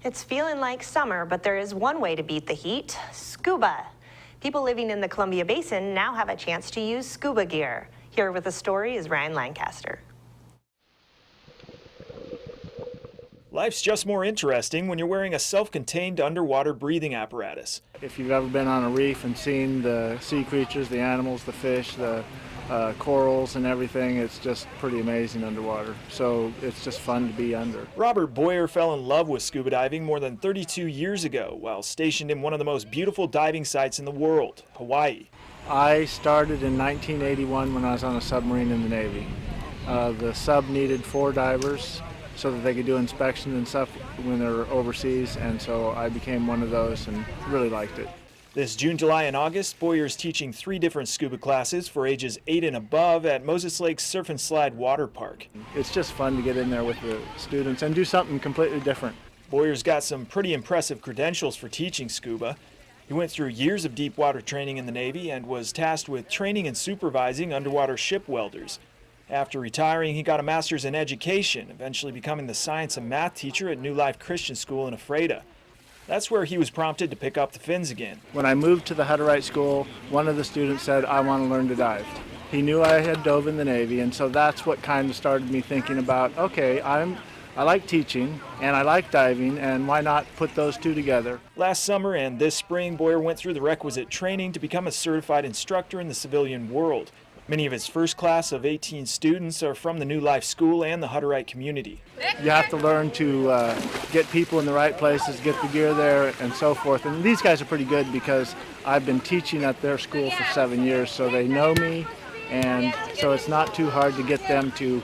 It's feeling like summer, but there is one way to beat the heat: scuba. People living in the Columbia Basin now have a chance to use scuba gear. Here with the story is Ryan Lancaster. Life's just more interesting when you're wearing a self-contained underwater breathing apparatus. If you've ever been on a reef and seen the sea creatures, the animals, the fish, the corals and everything, it's just pretty amazing underwater. So it's just fun to be under. Robert Boyer fell in love with scuba diving more than 32 years ago while stationed in one of the most beautiful diving sites in the world, Hawaii. I started in 1981 when I was on a submarine in the Navy. The sub needed 4 divers so that they could do inspection and stuff when they're overseas, and so I became one of those and really liked it. This June, July, and August, Boyer's teaching 3 different scuba classes for ages 8 and above at Moses Lake Surf and Slide Water Park. It's just fun to get in there with the students and do something completely different. Boyer's got some pretty impressive credentials for teaching scuba. He went through years of deep water training in the Navy and was tasked with training and supervising underwater ship welders. After retiring, he got a master's in education, eventually becoming the science and math teacher at New Life Christian School in Ephrata. That's where he was prompted to pick up the fins again. When I moved to the Hutterite School, one of the students said, "I want to learn to dive." He knew I had dove in the Navy, and so that's what kind of started me thinking about, okay, I like teaching and I like diving, and why not put those two together? Last summer and this spring, Boyer went through the requisite training to become a certified instructor in the civilian world. Many of his first class of 18 students are from the New Life School and the Hutterite community. You have to learn to get people in the right places, get the gear there, and so forth. And these guys are pretty good because I've been teaching at their school for 7 years, so they know me, and so it's not too hard to get them to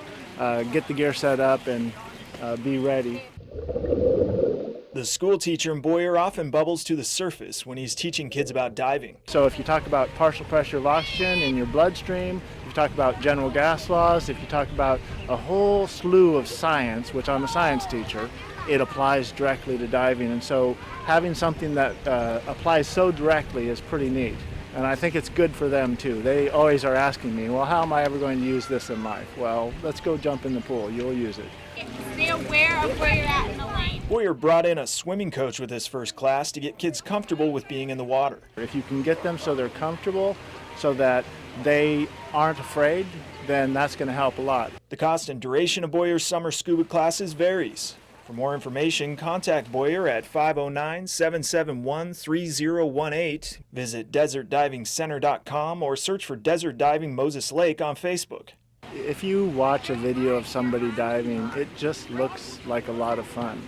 get the gear set up and be ready. The school teacher in Boyer often bubbles to the surface when he's teaching kids about diving. So if you talk about partial pressure of oxygen in your bloodstream, if you talk about general gas laws, if you talk about a whole slew of science, which I'm a science teacher, it applies directly to diving. And so having something that applies so directly is pretty neat. And I think it's good for them too. They always are asking me, well, how am I ever going to use this in life? Well, let's go jump in the pool. You'll use it. Stay aware of where you're at in the lane. Boyer brought in a swimming coach with his first class to get kids comfortable with being in the water. If you can get them so they're comfortable, so that they aren't afraid, then that's going to help a lot. The cost and duration of Boyer's summer scuba classes varies. For more information, contact Boyer at 509-771-3018. Visit desertdivingcenter.com or search for Desert Diving Moses Lake on Facebook. If you watch a video of somebody diving, it just looks like a lot of fun.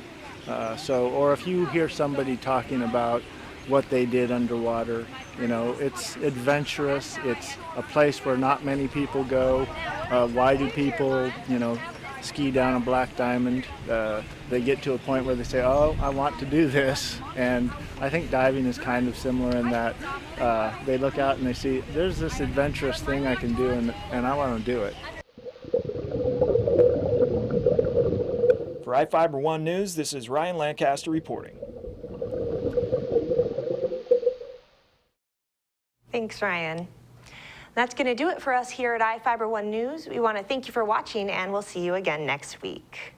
Or if you hear somebody talking about what they did underwater, you know, it's adventurous. It's a place where not many people go. Why do people, you know, ski down a black diamond? They get to a point where they say, oh, I want to do this. And I think diving is kind of similar in that they look out and they see, there's this adventurous thing I can do, and I want to do it. For iFIBER 1 News, this is Ryan Lancaster reporting. Thanks, Ryan. That's going to do it for us here at iFIBER 1 News. We want to thank you for watching, and we'll see you again next week.